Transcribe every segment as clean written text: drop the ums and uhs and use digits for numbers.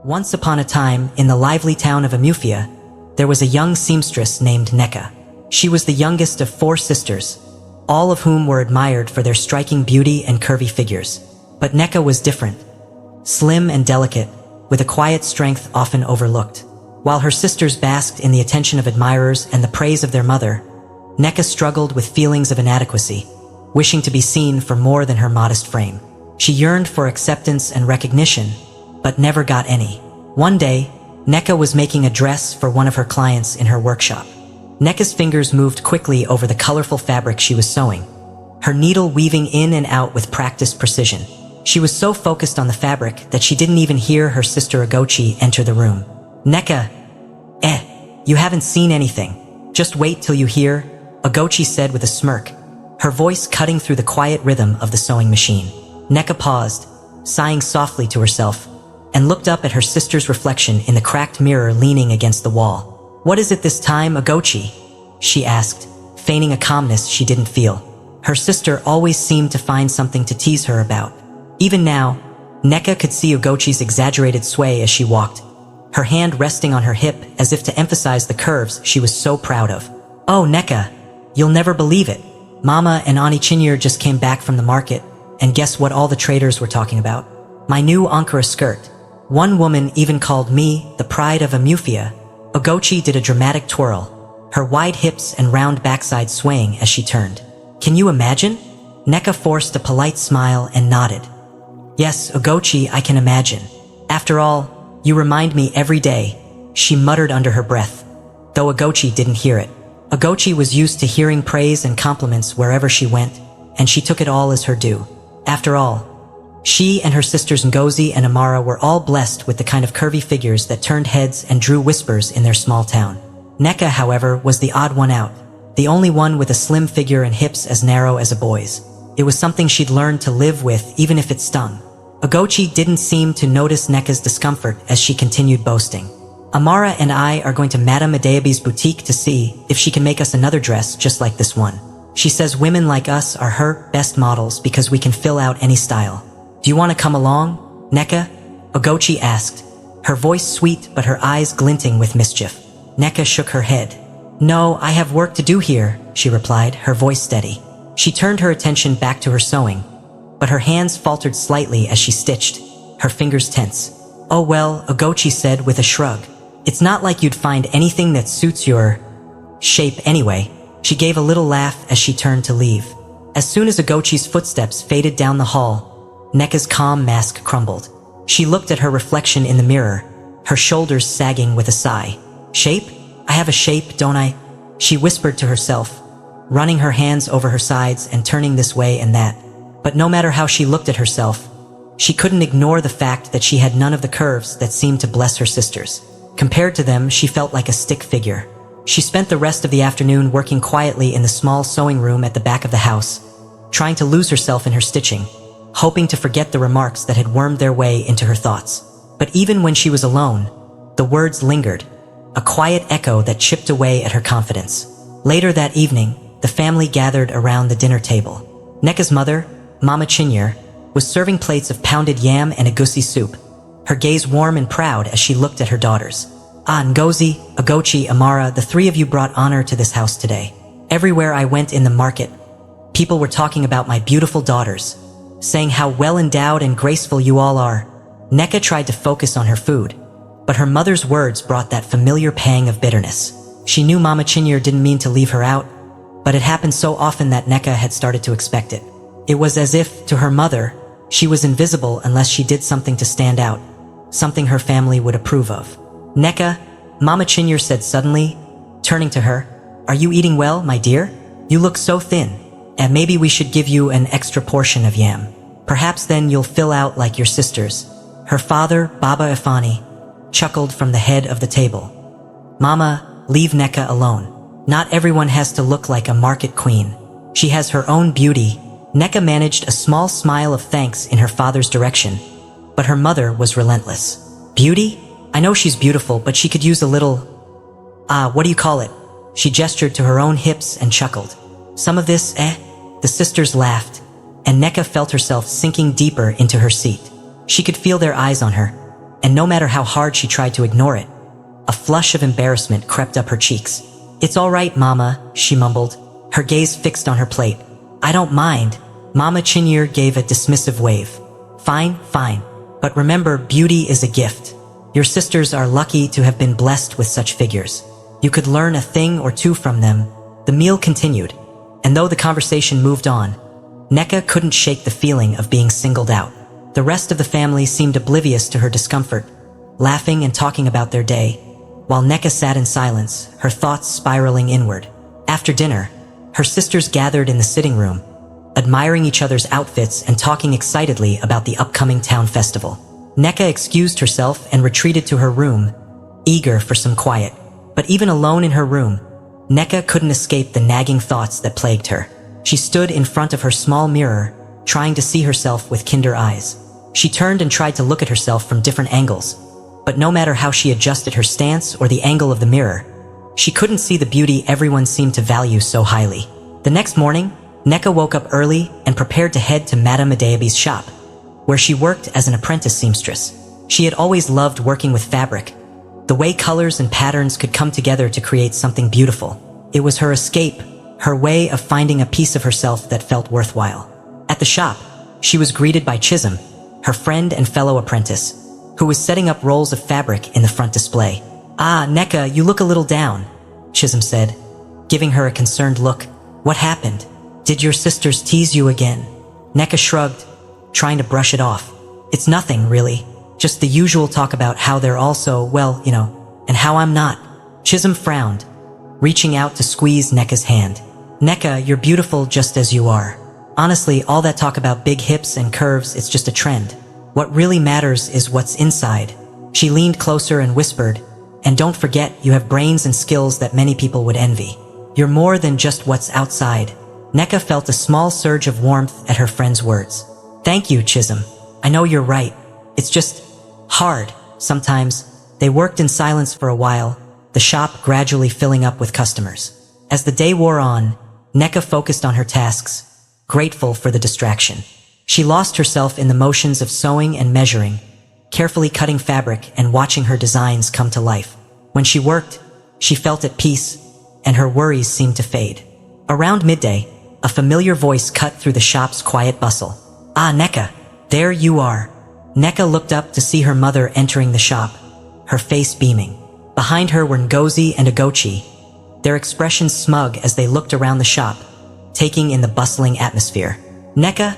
Once upon a time, in the lively town of Amufia, there was a young seamstress named Neka. She was the youngest of 4 sisters, all of whom were admired for their striking beauty and curvy figures. But Neka was different, slim and delicate, with a quiet strength often overlooked. While her sisters basked in the attention of admirers and the praise of their mother, Neka struggled with feelings of inadequacy, wishing to be seen for more than her modest frame. She yearned for acceptance and recognition, but never got any. One day, Neka was making a dress for one of her clients in her workshop. Neka's fingers moved quickly over the colorful fabric she was sewing, her needle weaving in and out with practiced precision. She was so focused on the fabric that she didn't even hear her sister Agochi enter the room. "Neka, you haven't seen anything. Just wait till you hear," Agochi said with a smirk, her voice cutting through the quiet rhythm of the sewing machine. Neka paused, sighing softly to herself, and looked up at her sister's reflection in the cracked mirror leaning against the wall. "What is it this time, Agochi?" she asked, feigning a calmness she didn't feel. Her sister always seemed to find something to tease her about. Even now, Neka could see Agochi's exaggerated sway as she walked, her hand resting on her hip as if to emphasize the curves she was so proud of. "Oh, Neka, you'll never believe it. Mama and Ani Chinyur just came back from the market, and guess what all the traders were talking about? My new Ankara skirt. One woman even called me the pride of Amufia." Agochi did a dramatic twirl, her wide hips and round backside swaying as she turned. "Can you imagine?" Neka forced a polite smile and nodded. "Yes, Agochi, I can imagine. After all, you remind me every day," she muttered under her breath, though Agochi didn't hear it. Agochi was used to hearing praise and compliments wherever she went, and she took it all as her due. After all, she and her sisters Ngozi and Amara were all blessed with the kind of curvy figures that turned heads and drew whispers in their small town. Neka, however, was the odd one out, the only one with a slim figure and hips as narrow as a boy's. It was something she'd learned to live with even if it stung. Agochi didn't seem to notice Neka's discomfort as she continued boasting. "Amara and I are going to Madame Adeabi's boutique to see if she can make us another dress just like this one. She says women like us are her best models because we can fill out any style. Do you want to come along, Neka?" Agochi asked, her voice sweet but her eyes glinting with mischief. Neka shook her head. "No, I have work to do here," she replied, her voice steady. She turned her attention back to her sewing, but her hands faltered slightly as she stitched, her fingers tense. "Oh well," Agochi said with a shrug. "It's not like you'd find anything that suits your shape anyway." She gave a little laugh as she turned to leave. As soon as Agochi's footsteps faded down the hall, Neka's calm mask crumbled. She looked at her reflection in the mirror, her shoulders sagging with a sigh. "Shape? I have a shape, don't I?" she whispered to herself, running her hands over her sides and turning this way and that. But no matter how she looked at herself, she couldn't ignore the fact that she had none of the curves that seemed to bless her sisters. Compared to them, she felt like a stick figure. She spent the rest of the afternoon working quietly in the small sewing room at the back of the house, trying to lose herself in her stitching, hoping to forget the remarks that had wormed their way into her thoughts. But even when she was alone, the words lingered, a quiet echo that chipped away at her confidence. Later that evening, the family gathered around the dinner table. Neka's mother, Mama Chinyur, was serving plates of pounded yam and egusi soup, her gaze warm and proud as she looked at her daughters. "Ah, Ngozi, Agochi, Amara, the 3 of you brought honor to this house today. Everywhere I went in the market, people were talking about my beautiful daughters, saying how well endowed and graceful you all are." Neka tried to focus on her food, but her mother's words brought that familiar pang of bitterness. She knew Mama Chinyur didn't mean to leave her out, but it happened so often that Neka had started to expect it. It was as if, to her mother, she was invisible unless she did something to stand out, something her family would approve of. "Neka," Mama Chinyur said suddenly, turning to her, "are you eating well, my dear? You look so thin, and maybe we should give you an extra portion of yam. Perhaps then you'll fill out like your sisters." Her father, Baba Ifani, chuckled from the head of the table. "Mama, leave Neka alone. Not everyone has to look like a market queen. She has her own beauty." Neka managed a small smile of thanks in her father's direction, but her mother was relentless. "Beauty? I know she's beautiful, but she could use a little... what do you call it?" She gestured to her own hips and chuckled. "Some of this, eh?" The sisters laughed, and Neka felt herself sinking deeper into her seat. She could feel their eyes on her, and no matter how hard she tried to ignore it, a flush of embarrassment crept up her cheeks. "It's all right, Mama," she mumbled, her gaze fixed on her plate. "I don't mind." Mama Chinyere gave a dismissive wave. "Fine, fine. But remember, beauty is a gift. Your sisters are lucky to have been blessed with such figures. You could learn a thing or two from them." The meal continued, and though the conversation moved on, Neka couldn't shake the feeling of being singled out. The rest of the family seemed oblivious to her discomfort, laughing and talking about their day, while Neka sat in silence, her thoughts spiraling inward. After dinner, her sisters gathered in the sitting room, admiring each other's outfits and talking excitedly about the upcoming town festival. Neka excused herself and retreated to her room, eager for some quiet. But even alone in her room, Neka couldn't escape the nagging thoughts that plagued her. She stood in front of her small mirror, trying to see herself with kinder eyes. She turned and tried to look at herself from different angles, but no matter how she adjusted her stance or the angle of the mirror, she couldn't see the beauty everyone seemed to value so highly. The next morning, Neka woke up early and prepared to head to Madame Adeabi's shop, where she worked as an apprentice seamstress. She had always loved working with fabric, the way colors and patterns could come together to create something beautiful. It was her escape, her way of finding a piece of herself that felt worthwhile. At the shop, she was greeted by Chisholm, her friend and fellow apprentice, who was setting up rolls of fabric in the front display. "Ah, Neka, you look a little down," Chisholm said, giving her a concerned look. "What happened? Did your sisters tease you again?" Neka shrugged, trying to brush it off. "It's nothing, really. Just the usual talk about how they're all so, well, and how I'm not." Chisholm frowned, reaching out to squeeze Neka's hand. "Neka, you're beautiful just as you are. Honestly, all that talk about big hips and curves, it's just a trend. What really matters is what's inside." She leaned closer and whispered, "And don't forget, you have brains and skills that many people would envy. You're more than just what's outside." Neka felt a small surge of warmth at her friend's words. "Thank you, Chisholm. I know you're right. It's just hard, sometimes." They worked in silence for a while, the shop gradually filling up with customers. As the day wore on, Neka focused on her tasks, grateful for the distraction. She lost herself in the motions of sewing and measuring, carefully cutting fabric and watching her designs come to life. When she worked, she felt at peace, and her worries seemed to fade. Around midday, a familiar voice cut through the shop's quiet bustle. "Ah, Neka, there you are." Neka looked up to see her mother entering the shop, her face beaming. Behind her were Ngozi and Ogochi, their expressions smug as they looked around the shop, taking in the bustling atmosphere. "Neka,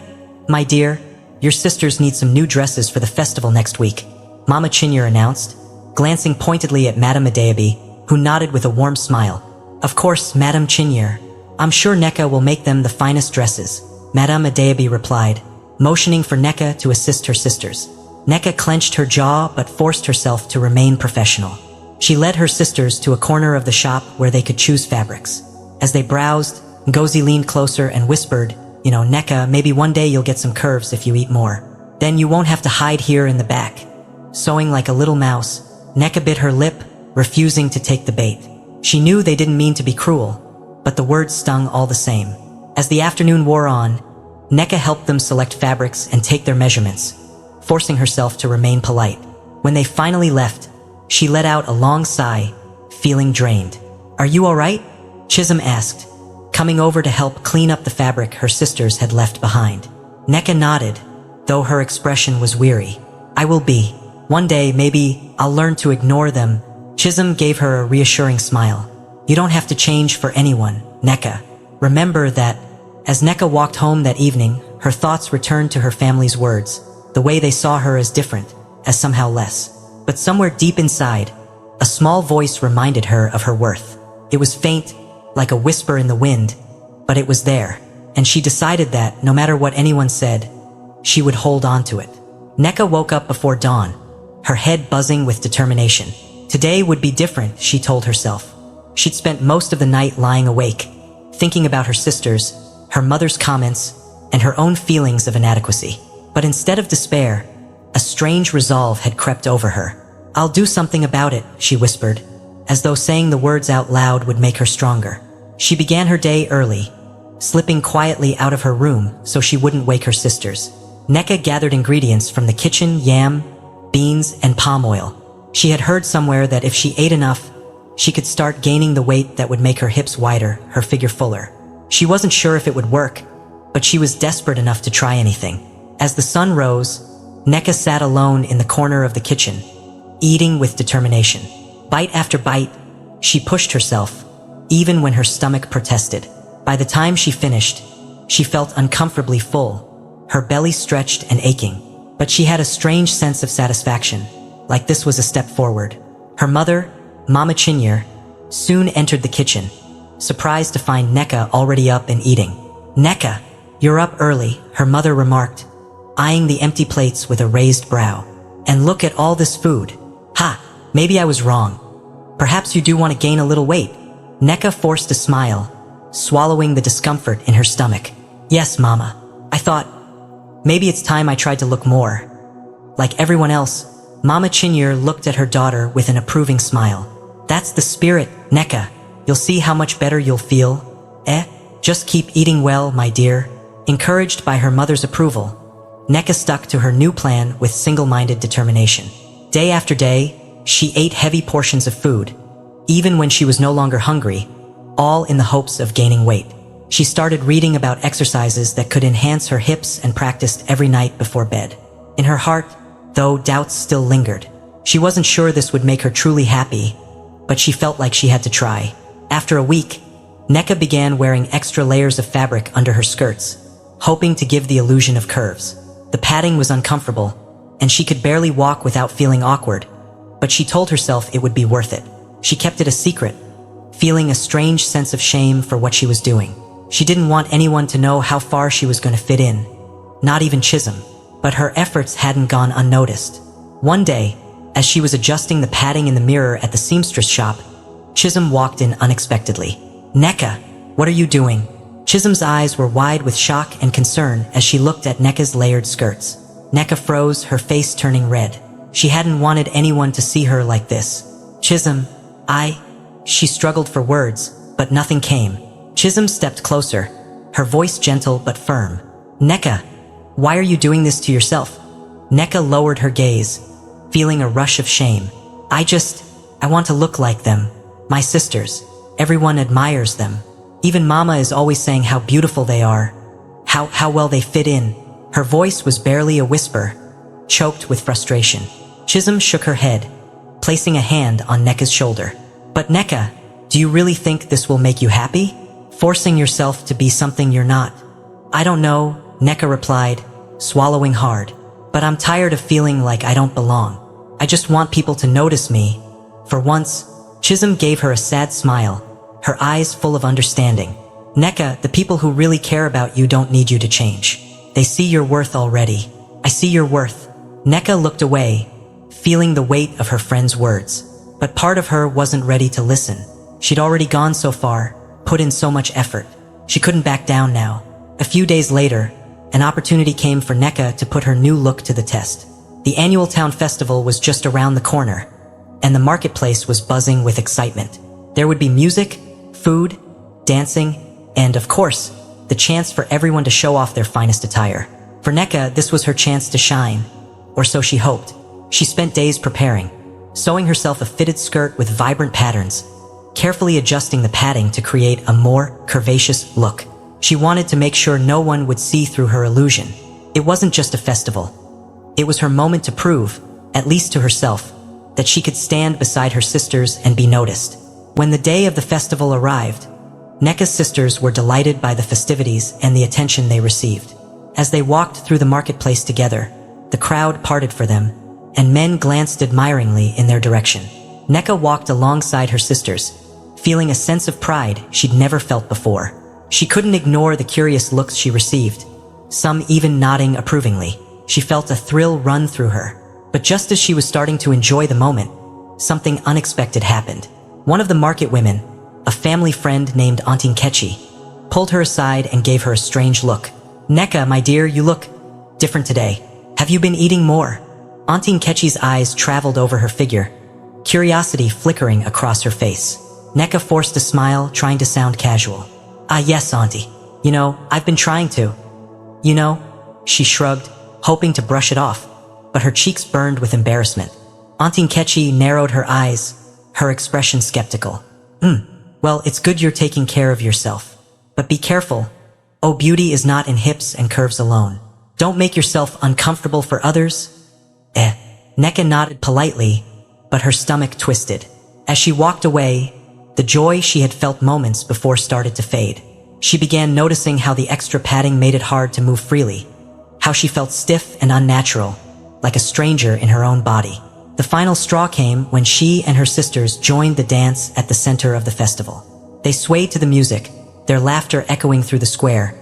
my dear, your sisters need some new dresses for the festival next week," Mama Chinyere announced, glancing pointedly at Madame Adeabi, who nodded with a warm smile. "Of course, Madame Chinyere. I'm sure Neka will make them the finest dresses," Madame Adeabi replied, motioning for Neka to assist her sisters. Neka clenched her jaw but forced herself to remain professional. She led her sisters to a corner of the shop where they could choose fabrics. As they browsed, Ngozi leaned closer and whispered, "Neka, maybe one day you'll get some curves if you eat more. Then you won't have to hide here in the back." Sewing like a little mouse, Neka bit her lip, refusing to take the bait. She knew they didn't mean to be cruel, but the words stung all the same. As the afternoon wore on, Neka helped them select fabrics and take their measurements, forcing herself to remain polite. When they finally left, she let out a long sigh, feeling drained. "Are you all right?" Chisholm asked, coming over to help clean up the fabric her sisters had left behind. Neka nodded, though her expression was weary. "I will be. One day, maybe, I'll learn to ignore them." Chisholm gave her a reassuring smile. "You don't have to change for anyone, Neka. Remember that." As Neka walked home that evening, her thoughts returned to her family's words, the way they saw her as different, as somehow less. But somewhere deep inside, a small voice reminded her of her worth. It was faint, like a whisper in the wind, but it was there, and she decided that, no matter what anyone said, she would hold on to it. Neka woke up before dawn, her head buzzing with determination. Today would be different, she told herself. She'd spent most of the night lying awake, thinking about her sisters, her mother's comments, and her own feelings of inadequacy. But instead of despair, a strange resolve had crept over her. "I'll do something about it," she whispered, as though saying the words out loud would make her stronger. She began her day early, slipping quietly out of her room so she wouldn't wake her sisters. Neka gathered ingredients from the kitchen: yam, beans, and palm oil. She had heard somewhere that if she ate enough, she could start gaining the weight that would make her hips wider, her figure fuller. She wasn't sure if it would work, but she was desperate enough to try anything. As the sun rose, Neka sat alone in the corner of the kitchen, eating with determination. Bite after bite, she pushed herself, even when her stomach protested. By the time she finished, she felt uncomfortably full, her belly stretched and aching. But she had a strange sense of satisfaction, like this was a step forward. Her mother, Mama Chinyere, soon entered the kitchen, surprised to find Neka already up and eating. "Neka, you're up early," her mother remarked, eyeing the empty plates with a raised brow. "And look at all this food. Ha, maybe I was wrong. Perhaps you do want to gain a little weight." Neka forced a smile, swallowing the discomfort in her stomach. "Yes, Mama. I thought, maybe it's time I tried to look more like everyone else." Mama Chinyere looked at her daughter with an approving smile. "That's the spirit, Neka. You'll see how much better you'll feel. Just keep eating well, my dear." Encouraged by her mother's approval, Neka stuck to her new plan with single-minded determination. Day after day, she ate heavy portions of food, even when she was no longer hungry, all in the hopes of gaining weight. She started reading about exercises that could enhance her hips and practiced every night before bed. In her heart, though, doubts still lingered. She wasn't sure this would make her truly happy, but she felt like she had to try. After a week, Neka began wearing extra layers of fabric under her skirts, hoping to give the illusion of curves. The padding was uncomfortable, and she could barely walk without feeling awkward, but she told herself it would be worth it. She kept it a secret, feeling a strange sense of shame for what she was doing. She didn't want anyone to know how far she was going to fit in, not even Chisholm. But her efforts hadn't gone unnoticed. One day, as she was adjusting the padding in the mirror at the seamstress shop, Chisholm walked in unexpectedly. "Neka, what are you doing?" Chisholm's eyes were wide with shock and concern as she looked at Neka's layered skirts. Neka froze, her face turning red. She hadn't wanted anyone to see her like this. "Chisholm, She struggled for words, but nothing came. Chisholm stepped closer, her voice gentle but firm. "Neka, why are you doing this to yourself?" Neka lowered her gaze, feeling a rush of shame. I want to look like them. My sisters. Everyone admires them. Even Mama is always saying how beautiful they are. How well they fit in." Her voice was barely a whisper, choked with frustration. Chisholm shook her head, placing a hand on Neka's shoulder. "But Neka, do you really think this will make you happy? Forcing yourself to be something you're not." "I don't know," Neka replied, swallowing hard. "But I'm tired of feeling like I don't belong. I just want people to notice me." For once, Chisholm gave her a sad smile, her eyes full of understanding. "Neka, the people who really care about you don't need you to change. They see your worth already. I see your worth." Neka looked away, feeling the weight of her friend's words. But part of her wasn't ready to listen. She'd already gone so far, put in so much effort. She couldn't back down now. A few days later, an opportunity came for Neka to put her new look to the test. The annual town festival was just around the corner, and the marketplace was buzzing with excitement. There would be music, food, dancing, and of course, the chance for everyone to show off their finest attire. For Neka, this was her chance to shine, or so she hoped. She spent days preparing, sewing herself a fitted skirt with vibrant patterns, carefully adjusting the padding to create a more curvaceous look. She wanted to make sure no one would see through her illusion. It wasn't just a festival. It was her moment to prove, at least to herself, that she could stand beside her sisters and be noticed. When the day of the festival arrived, Neka's sisters were delighted by the festivities and the attention they received. As they walked through the marketplace together, the crowd parted for them, and men glanced admiringly in their direction. Neka walked alongside her sisters, feeling a sense of pride she'd never felt before. She couldn't ignore the curious looks she received, some even nodding approvingly. She felt a thrill run through her. But just as she was starting to enjoy the moment, something unexpected happened. One of the market women, a family friend named Auntie Nkechi, pulled her aside and gave her a strange look. "Neka, my dear, you look different today. Have you been eating more?" Auntie Nkechi's eyes traveled over her figure, curiosity flickering across her face. Neka forced a smile, trying to sound casual. Yes, Auntie. I've been trying to." She shrugged, hoping to brush it off. but her cheeks burned with embarrassment. Auntie Nkechi narrowed her eyes, her expression skeptical. Well, it's good you're taking care of yourself. But be careful. Oh, beauty is not in hips and curves alone. Don't make yourself uncomfortable for others. Nneka nodded politely, but her stomach twisted. As she walked away, the joy she had felt moments before started to fade. She began noticing how the extra padding made it hard to move freely, how she felt stiff and unnatural, like a stranger in her own body. The final straw came when she and her sisters joined the dance at the center of the festival. They swayed to the music, their laughter echoing through the square.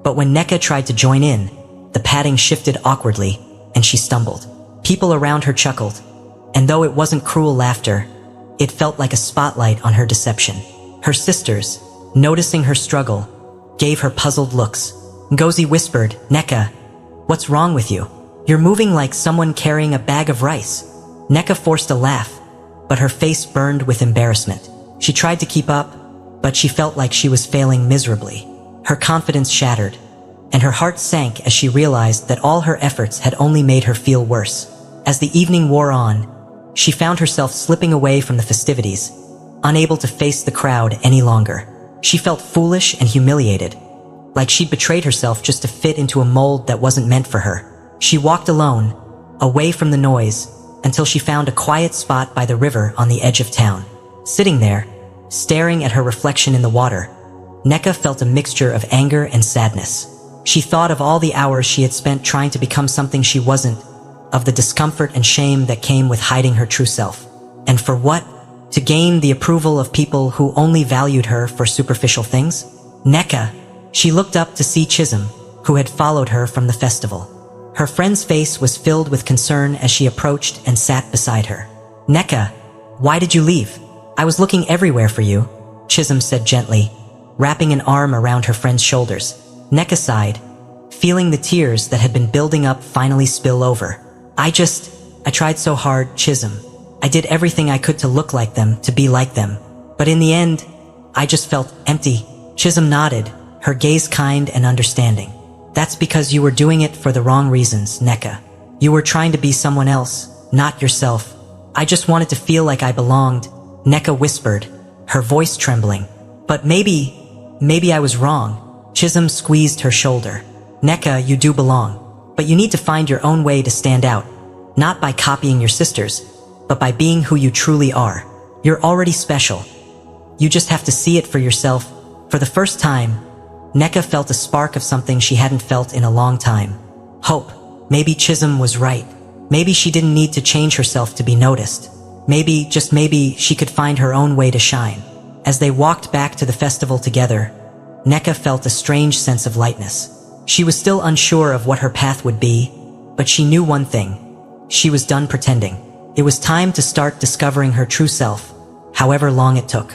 But when Nneka tried to join in, the padding shifted awkwardly, and she stumbled. People around her chuckled, and though it wasn't cruel laughter, it felt like a spotlight on her deception. Her sisters, noticing her struggle, gave her puzzled looks. Ngozi whispered, "Nneka, what's wrong with you? You're moving like someone carrying a bag of rice." Nneka forced a laugh, but her face burned with embarrassment. She tried to keep up, but she felt like she was failing miserably. Her confidence shattered, and her heart sank as she realized that all her efforts had only made her feel worse. As the evening wore on, she found herself slipping away from the festivities, unable to face the crowd any longer. She felt foolish and humiliated, like she'd betrayed herself just to fit into a mold that wasn't meant for her. She walked alone, away from the noise, until she found a quiet spot by the river on the edge of town. Sitting there, staring at her reflection in the water, Nneka felt a mixture of anger and sadness. She thought of all the hours she had spent trying to become something she wasn't, of the discomfort and shame that came with hiding her true self. And for what? To gain the approval of people who only valued her for superficial things? Nneka, she looked up to see Chisholm, who had followed her from the festival. Her friend's face was filled with concern as she approached and sat beside her. "Nneka, why did you leave? I was looking everywhere for you," Chisholm said gently, wrapping an arm around her friend's shoulders. Nneka sighed, feeling the tears that had been building up finally spill over. I tried so hard, Chisholm. I did everything I could to look like them, to be like them. But in the end, I just felt empty." Chisholm nodded, her gaze kind and understanding. "That's because you were doing it for the wrong reasons, Nneka. You were trying to be someone else, not yourself. I just wanted to feel like I belonged," Nneka whispered, her voice trembling. "But maybe I was wrong." Chisholm squeezed her shoulder. "Nneka, you do belong. But you need to find your own way to stand out, not by copying your sisters, but by being who you truly are. You're already special. You just have to see it for yourself." For the first time, Nneka felt a spark of something she hadn't felt in a long time. Hope. Maybe Chisholm was right. Maybe she didn't need to change herself to be noticed. Maybe, just maybe, she could find her own way to shine. As they walked back to the festival together, Nneka felt a strange sense of lightness. She was still unsure of what her path would be, but she knew one thing. She was done pretending. It was time to start discovering her true self, however long it took.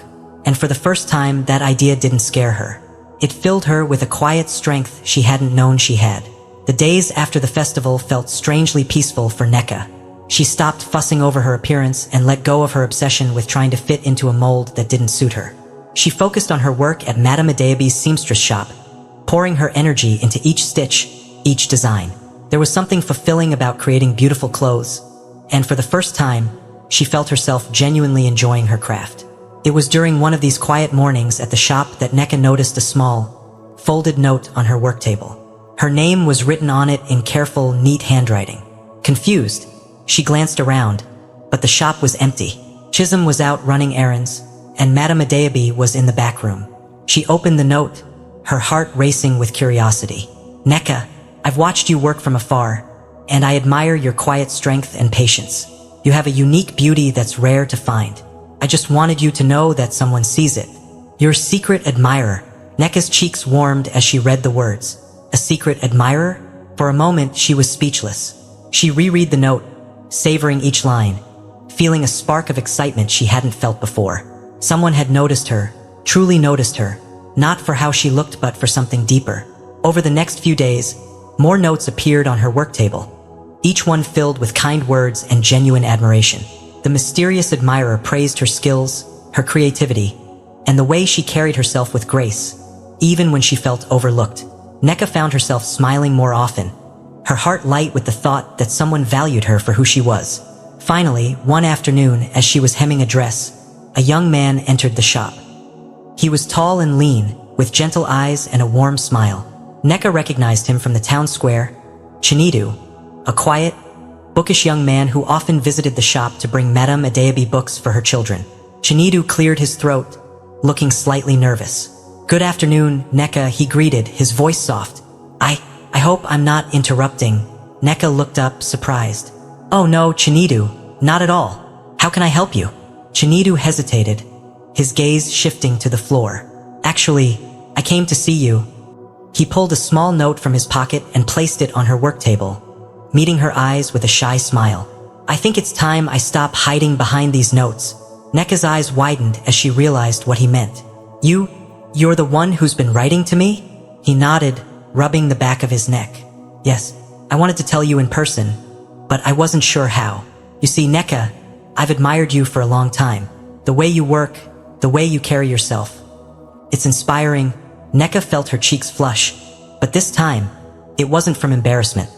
And for the first time, that idea didn't scare her. It filled her with a quiet strength she hadn't known she had. The days after the festival felt strangely peaceful for Nneka. She stopped fussing over her appearance and let go of her obsession with trying to fit into a mold that didn't suit her. She focused on her work at Madame Adeabi's seamstress shop, pouring her energy into each stitch, each design. There was something fulfilling about creating beautiful clothes, and for the first time, she felt herself genuinely enjoying her craft. It was during one of these quiet mornings at the shop that Nneka noticed a small, folded note on her work table. Her name was written on it in careful, neat handwriting. Confused, she glanced around, but the shop was empty. Chisholm was out running errands, and Madame Adeabi was in the back room. She opened the note, her heart racing with curiosity. "Nneka, I've watched you work from afar, and I admire your quiet strength and patience. You have a unique beauty that's rare to find. I just wanted you to know that someone sees it. Your secret admirer." Nneka's cheeks warmed as she read the words. A secret admirer? For a moment, she was speechless. She reread the note, savoring each line, feeling a spark of excitement she hadn't felt before. Someone had noticed her, truly noticed her, not for how she looked but for something deeper. Over the next few days, more notes appeared on her work table, each one filled with kind words and genuine admiration. The mysterious admirer praised her skills, her creativity, and the way she carried herself with grace, even when she felt overlooked. Nneka found herself smiling more often, her heart light with the thought that someone valued her for who she was. Finally, one afternoon, as she was hemming a dress, a young man entered the shop. He was tall and lean, with gentle eyes and a warm smile. Neka recognized him from the town square. Chinedu, a quiet, bookish young man who often visited the shop to bring Madame Adeobi books for her children. Chinedu cleared his throat, looking slightly nervous. "Good afternoon, Neka," he greeted, his voice soft. I hope I'm not interrupting." Neka looked up, surprised. "Oh no, Chinedu, not at all. How can I help you?" Chinedu hesitated, his gaze shifting to the floor. "Actually, I came to see you." He pulled a small note from his pocket and placed it on her work table, meeting her eyes with a shy smile. "I think it's time I stop hiding behind these notes." Neka's eyes widened as she realized what he meant. You're the one who's been writing to me?" He nodded, rubbing the back of his neck. "Yes, I wanted to tell you in person, but I wasn't sure how. You see, Neka, I've admired you for a long time. The way you work, the way you carry yourself. It's inspiring." Neka felt her cheeks flush, but this time, it wasn't from embarrassment.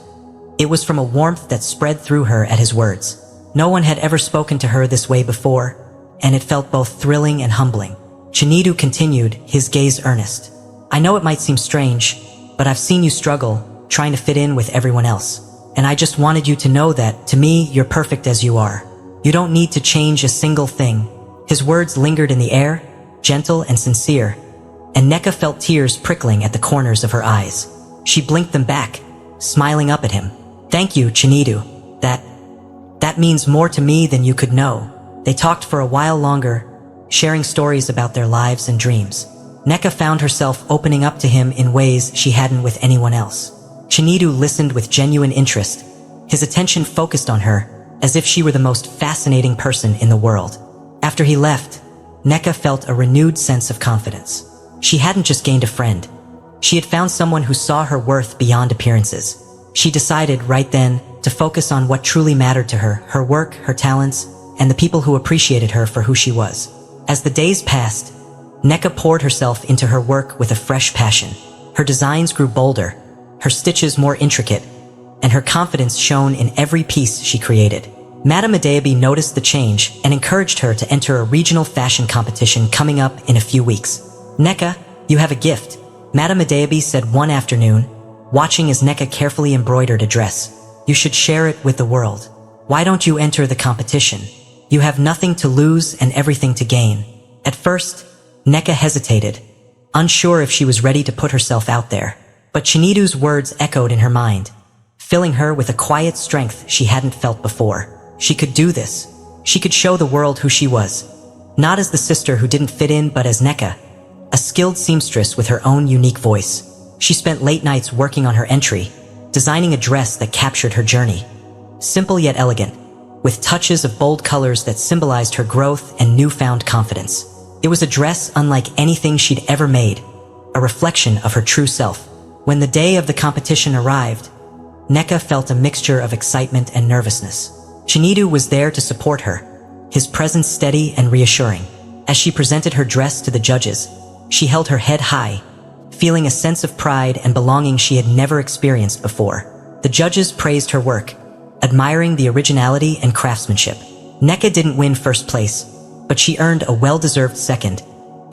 It was from a warmth that spread through her at his words. No one had ever spoken to her this way before, and it felt both thrilling and humbling. Chinedu continued, his gaze earnest. "I know it might seem strange, but I've seen you struggle, trying to fit in with everyone else. And I just wanted you to know that, to me, you're perfect as you are. You don't need to change a single thing." His words lingered in the air, gentle and sincere, and Neka felt tears prickling at the corners of her eyes. She blinked them back, smiling up at him. "Thank you, Chinedu. That means more to me than you could know." They talked for a while longer, sharing stories about their lives and dreams. Neka found herself opening up to him in ways she hadn't with anyone else. Chinedu listened with genuine interest, his attention focused on her, as if she were the most fascinating person in the world. After he left, Neka felt a renewed sense of confidence. She hadn't just gained a friend. She had found someone who saw her worth beyond appearances. She decided right then to focus on what truly mattered to her, her work, her talents, and the people who appreciated her for who she was. As the days passed, Neka poured herself into her work with a fresh passion. Her designs grew bolder, her stitches more intricate, and her confidence shone in every piece she created. Madame Adeobi noticed the change and encouraged her to enter a regional fashion competition coming up in a few weeks. "Neka, you have a gift," Madame Adeobi said one afternoon, watching as Neka carefully embroidered a dress. "You should share it with the world. Why don't you enter the competition? You have nothing to lose and everything to gain." At first, Neka hesitated, unsure if she was ready to put herself out there. But Chinedu's words echoed in her mind, filling her with a quiet strength she hadn't felt before. She could do this. She could show the world who she was. Not as the sister who didn't fit in, but as Neka, a skilled seamstress with her own unique voice. She spent late nights working on her entry, designing a dress that captured her journey. Simple yet elegant, with touches of bold colors that symbolized her growth and newfound confidence. It was a dress unlike anything she'd ever made, a reflection of her true self. When the day of the competition arrived, Neka felt a mixture of excitement and nervousness. Chinedu was there to support her, his presence steady and reassuring. As she presented her dress to the judges, she held her head high, feeling a sense of pride and belonging she had never experienced before. The judges praised her work, admiring the originality and craftsmanship. Neka didn't win first place, but she earned a well-deserved second,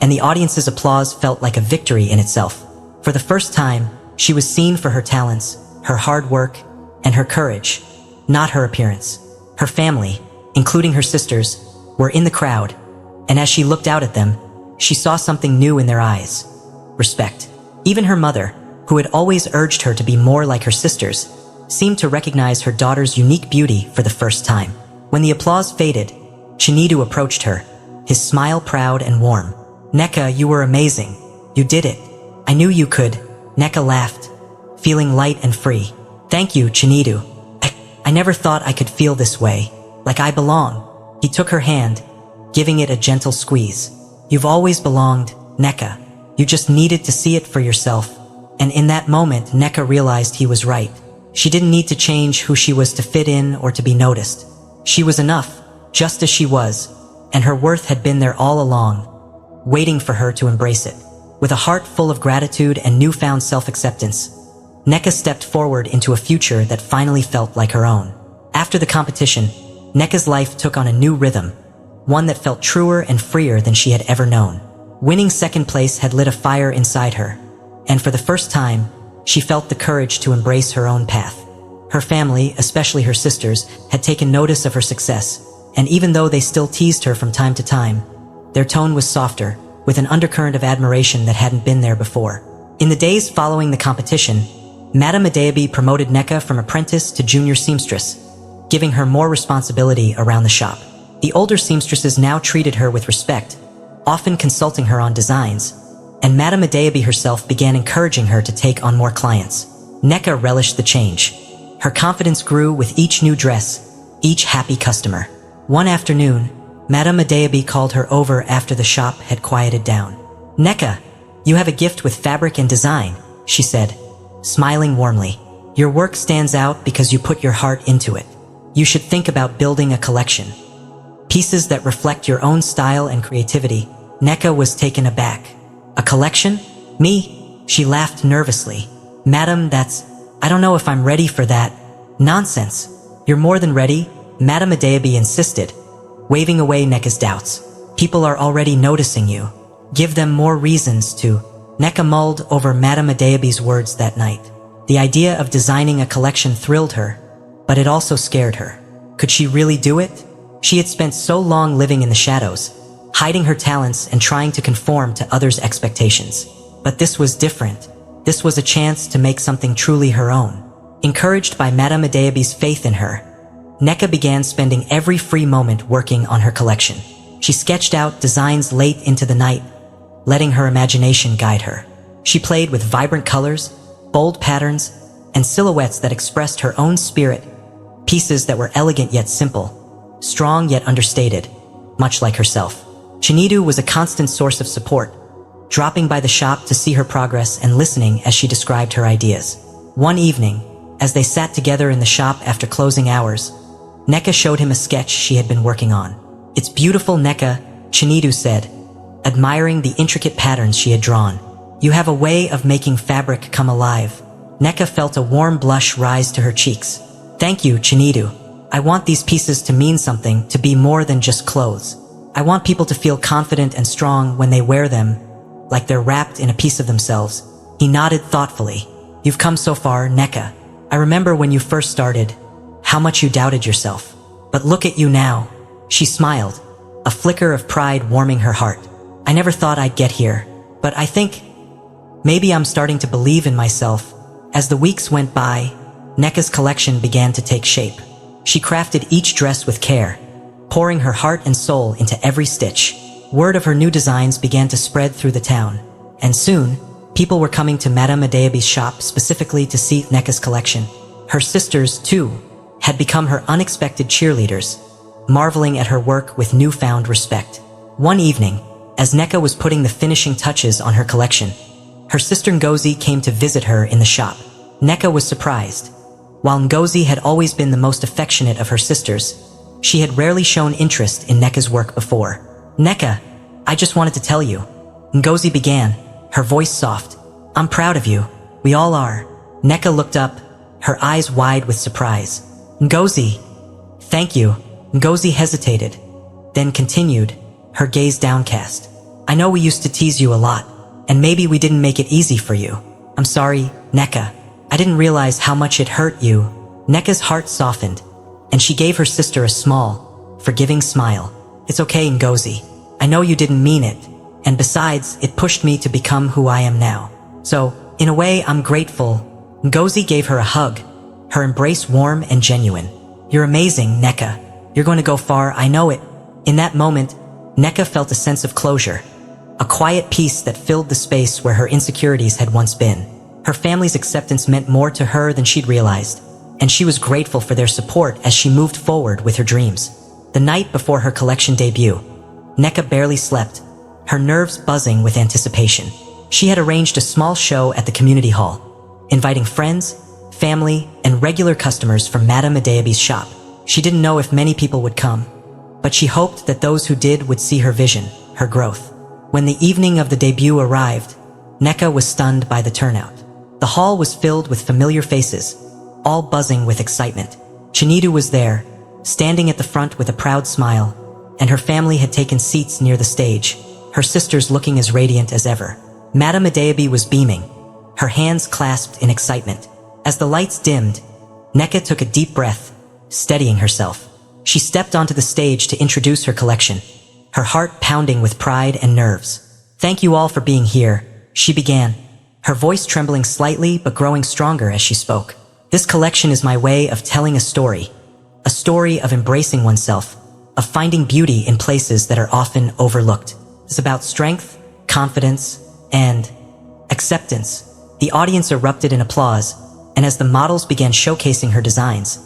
and the audience's applause felt like a victory in itself. For the first time, she was seen for her talents, her hard work, and her courage, not her appearance. Her family, including her sisters, were in the crowd, and as she looked out at them, she saw something new in their eyes: respect. Even her mother, who had always urged her to be more like her sisters, seemed to recognize her daughter's unique beauty for the first time. When the applause faded, Chinedu approached her, his smile proud and warm. "Neka, you were amazing. You did it. I knew you could." Neka laughed, feeling light and free. "Thank you, Chinedu. I never thought I could feel this way, like I belong." He took her hand, giving it a gentle squeeze. "You've always belonged, Neka. You just needed to see it for yourself." And in that moment, Neka realized he was right. She didn't need to change who she was to fit in or to be noticed. She was enough, just as she was, and her worth had been there all along, waiting for her to embrace it. With a heart full of gratitude and newfound self-acceptance, Neka stepped forward into a future that finally felt like her own. After the competition, Neka's life took on a new rhythm, one that felt truer and freer than she had ever known. Winning second place had lit a fire inside her, and for the first time, she felt the courage to embrace her own path. Her family, especially her sisters, had taken notice of her success, and even though they still teased her from time to time, their tone was softer, with an undercurrent of admiration that hadn't been there before. In the days following the competition, Madame Adeabi promoted Neka from apprentice to junior seamstress, giving her more responsibility around the shop. The older seamstresses now treated her with respect, often consulting her on designs, and Madame Adeabi herself began encouraging her to take on more clients. Neka relished the change. Her confidence grew with each new dress, each happy customer. One afternoon, Madame Adeabi called her over after the shop had quieted down. "Neka, you have a gift with fabric and design," she said, smiling warmly. "Your work stands out because you put your heart into it. You should think about building a collection. Pieces that reflect your own style and creativity." Neka was taken aback. "A collection? Me?" She laughed nervously. "Madam, I don't know if I'm ready for that." "Nonsense. You're more than ready," Madame Adeabi insisted, waving away Neka's doubts. "People are already noticing you. Give them more reasons to." Neka mulled over Madame Adeabi's words that night. The idea of designing a collection thrilled her, but it also scared her. Could she really do it? She had spent so long living in the shadows, hiding her talents and trying to conform to others' expectations. But this was different. This was a chance to make something truly her own. Encouraged by Madame Adeabi's faith in her, Neka began spending every free moment working on her collection. She sketched out designs late into the night, letting her imagination guide her. She played with vibrant colors, bold patterns, and silhouettes that expressed her own spirit, pieces that were elegant yet simple, strong yet understated, much like herself. Chinedu was a constant source of support, dropping by the shop to see her progress and listening as she described her ideas. One evening, as they sat together in the shop after closing hours, Neka showed him a sketch she had been working on. "It's beautiful, Neka," Chinedu said, admiring the intricate patterns she had drawn. "You have a way of making fabric come alive." Neka felt a warm blush rise to her cheeks. "Thank you, Chinedu. I want these pieces to mean something, to be more than just clothes. I want people to feel confident and strong when they wear them, like they're wrapped in a piece of themselves." He nodded thoughtfully. "You've come so far, Neka. I remember when you first started, how much you doubted yourself. But look at you now." She smiled, a flicker of pride warming her heart. "I never thought I'd get here, but I think maybe I'm starting to believe in myself." As the weeks went by, Neka's collection began to take shape. She crafted each dress with care, pouring her heart and soul into every stitch. Word of her new designs began to spread through the town, and soon, people were coming to Madame Adeabi's shop specifically to see Neka's collection. Her sisters, too, had become her unexpected cheerleaders, marveling at her work with newfound respect. One evening, as Neka was putting the finishing touches on her collection, her sister Ngozi came to visit her in the shop. Neka was surprised. While Ngozi had always been the most affectionate of her sisters, she had rarely shown interest in Neka's work before. "Neka, I just wanted to tell you," Ngozi began, her voice soft. "I'm proud of you. We all are." Neka looked up, her eyes wide with surprise. "Ngozi, thank you." Ngozi hesitated, then continued, her gaze downcast. "I know we used to tease you a lot, and maybe we didn't make it easy for you. I'm sorry, Neka. I didn't realize how much it hurt you." Neka's heart softened, and she gave her sister a small, forgiving smile. "It's okay, Ngozi. I know you didn't mean it, and besides, it pushed me to become who I am now. So, in a way, I'm grateful." Ngozi gave her a hug, her embrace warm and genuine. "You're amazing, Neka. You're going to go far, I know it." In that moment, Neka felt a sense of closure, a quiet peace that filled the space where her insecurities had once been. Her family's acceptance meant more to her than she'd realized, and she was grateful for their support as she moved forward with her dreams. The night before her collection debut, Neka barely slept, her nerves buzzing with anticipation. She had arranged a small show at the community hall, inviting friends, family, and regular customers from Madame Adeabi's shop. She didn't know if many people would come, but she hoped that those who did would see her vision, her growth. When the evening of the debut arrived, Neka was stunned by the turnout. The hall was filled with familiar faces, all buzzing with excitement. Chinedu was there, standing at the front with a proud smile, and her family had taken seats near the stage, her sisters looking as radiant as ever. Madame Adeabi was beaming, her hands clasped in excitement. As the lights dimmed, Neka took a deep breath, steadying herself. She stepped onto the stage to introduce her collection, her heart pounding with pride and nerves. "Thank you all for being here," she began, her voice trembling slightly but growing stronger as she spoke. "This collection is my way of telling a story of embracing oneself, of finding beauty in places that are often overlooked. It's about strength, confidence, and acceptance." The audience erupted in applause, and as the models began showcasing her designs,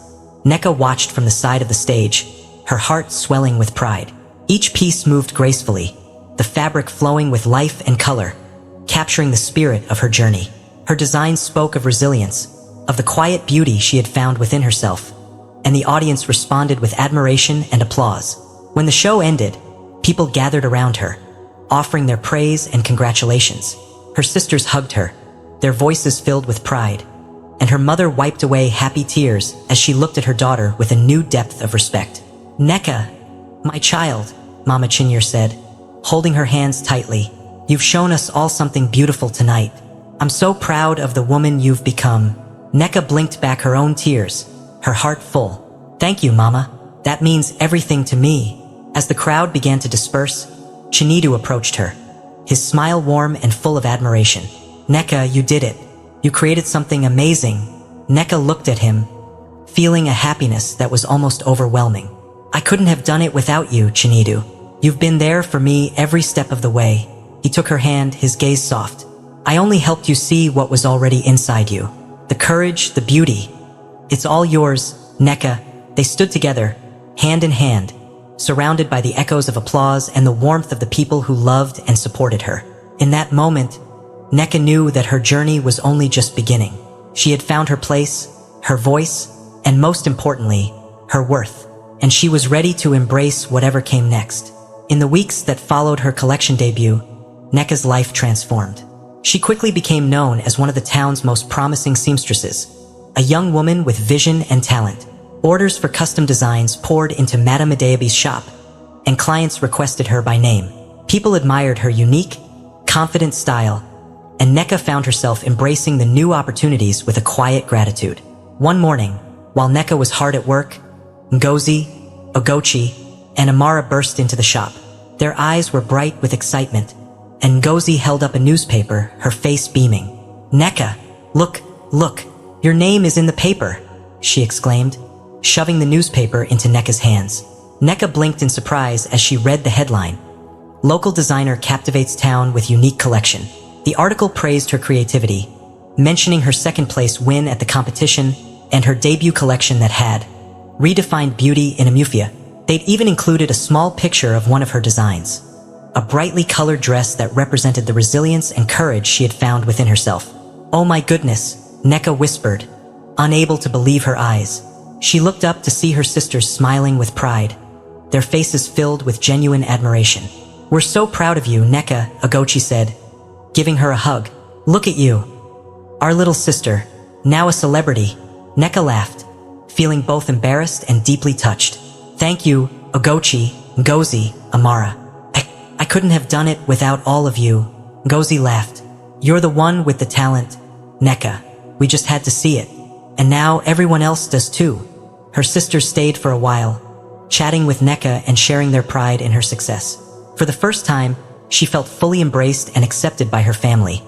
Neka watched from the side of the stage, her heart swelling with pride. Each piece moved gracefully, the fabric flowing with life and color, capturing the spirit of her journey. Her designs spoke of resilience, of the quiet beauty she had found within herself, and the audience responded with admiration and applause. When the show ended, people gathered around her, offering their praise and congratulations. Her sisters hugged her, their voices filled with pride, and her mother wiped away happy tears as she looked at her daughter with a new depth of respect. "Neka, my child," Mama Chinyere said, holding her hands tightly, "you've shown us all something beautiful tonight. I'm so proud of the woman you've become." Neka blinked back her own tears, her heart full. "Thank you, Mama. That means everything to me." As the crowd began to disperse, Chinedu approached her, his smile warm and full of admiration. "Neka, you did it. You created something amazing." Neka looked at him, feeling a happiness that was almost overwhelming. "I couldn't have done it without you, Chinedu. You've been there for me every step of the way." He took her hand, his gaze soft. "I only helped you see what was already inside you. The courage, the beauty. It's all yours, Neka." They stood together, hand in hand, surrounded by the echoes of applause and the warmth of the people who loved and supported her. In that moment, Neka knew that her journey was only just beginning. She had found her place, her voice, and most importantly, her worth, and she was ready to embrace whatever came next. In the weeks that followed her collection debut, Neka's life transformed. She quickly became known as one of the town's most promising seamstresses, a young woman with vision and talent. Orders for custom designs poured into Madame Adeabi's shop, and clients requested her by name. People admired her unique, confident style, and Neka found herself embracing the new opportunities with a quiet gratitude. One morning, while Neka was hard at work, Ngozi, Ogochi, and Amara burst into the shop. Their eyes were bright with excitement, and Ngozi held up a newspaper, her face beaming. "Neka, look, your name is in the paper," she exclaimed, shoving the newspaper into Neka's hands. Neka blinked in surprise as she read the headline. "Local designer captivates town with unique collection." The article praised her creativity, mentioning her second-place win at the competition and her debut collection that had redefined beauty in Amufia. They'd even included a small picture of one of her designs, a brightly colored dress that represented the resilience and courage she had found within herself. "Oh my goodness," Neka whispered, unable to believe her eyes. She looked up to see her sisters smiling with pride, their faces filled with genuine admiration. "We're so proud of you, Neka," Ogochi said, giving her a hug. "Look at you. Our little sister, now a celebrity." Neka laughed, feeling both embarrassed and deeply touched. "Thank you, Ogochi, Ngozi, Amara. I couldn't have done it without all of you." Ngozi laughed. "You're the one with the talent, Neka. We just had to see it. And now everyone else does too." Her sisters stayed for a while, chatting with Neka and sharing their pride in her success. For the first time, she felt fully embraced and accepted by her family,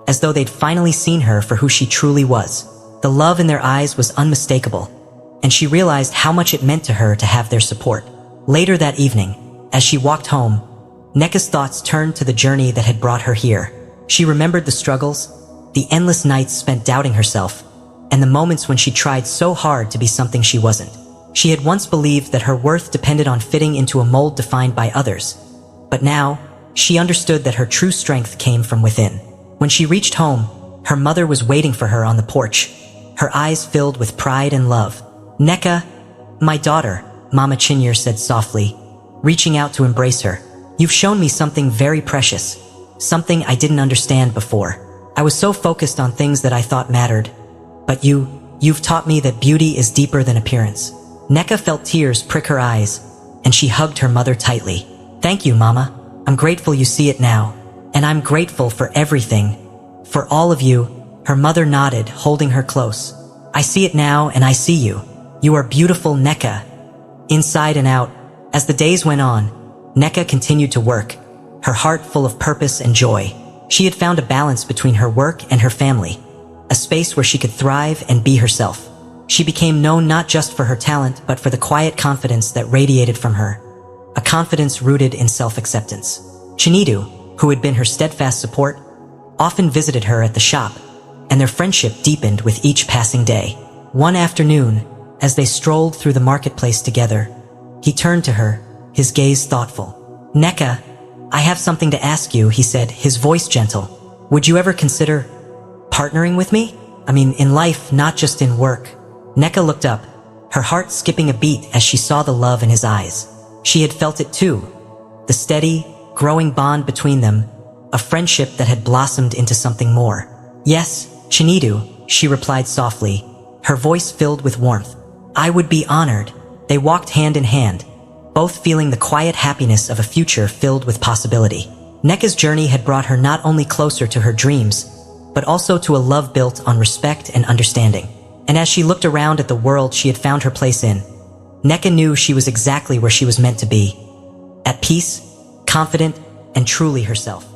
as though they'd finally seen her for who she truly was. The love in their eyes was unmistakable, and she realized how much it meant to her to have their support. Later that evening, as she walked home, Neka's thoughts turned to the journey that had brought her here. She remembered the struggles, the endless nights spent doubting herself, and the moments when she tried so hard to be something she wasn't. She had once believed that her worth depended on fitting into a mold defined by others, but now, she understood that her true strength came from within. When she reached home, her mother was waiting for her on the porch, her eyes filled with pride and love. "Neka, my daughter," Mama Chinyere said softly, reaching out to embrace her. "You've shown me something very precious, something I didn't understand before." I was so focused on things that I thought mattered. But you've taught me that beauty is deeper than appearance. Neka felt tears prick her eyes, and she hugged her mother tightly. Thank you, Mama. I'm grateful you see it now. And I'm grateful for everything. For all of you. Her mother nodded, holding her close. I see it now, and I see you. You are beautiful, Neka. Inside and out. As the days went on, Neka continued to work, her heart full of purpose and joy. She had found a balance between her work and her family, a space where she could thrive and be herself. She became known not just for her talent, but for the quiet confidence that radiated from her, a confidence rooted in self-acceptance. Chinedu, who had been her steadfast support, often visited her at the shop, and their friendship deepened with each passing day. One afternoon, as they strolled through the marketplace together, he turned to her, his gaze thoughtful. Neka, I have something to ask you, he said, his voice gentle. Would you ever consider partnering with me? I mean, in life, not just in work. Neka looked up, her heart skipping a beat as she saw the love in his eyes. She had felt it too, the steady, growing bond between them, a friendship that had blossomed into something more. Yes, Chinedu, she replied softly, her voice filled with warmth. I would be honored. They walked hand in hand, both feeling the quiet happiness of a future filled with possibility. Neka's journey had brought her not only closer to her dreams, but also to a love built on respect and understanding. And as she looked around at the world she had found her place in, Neka knew she was exactly where she was meant to be, at peace, confident, and truly herself.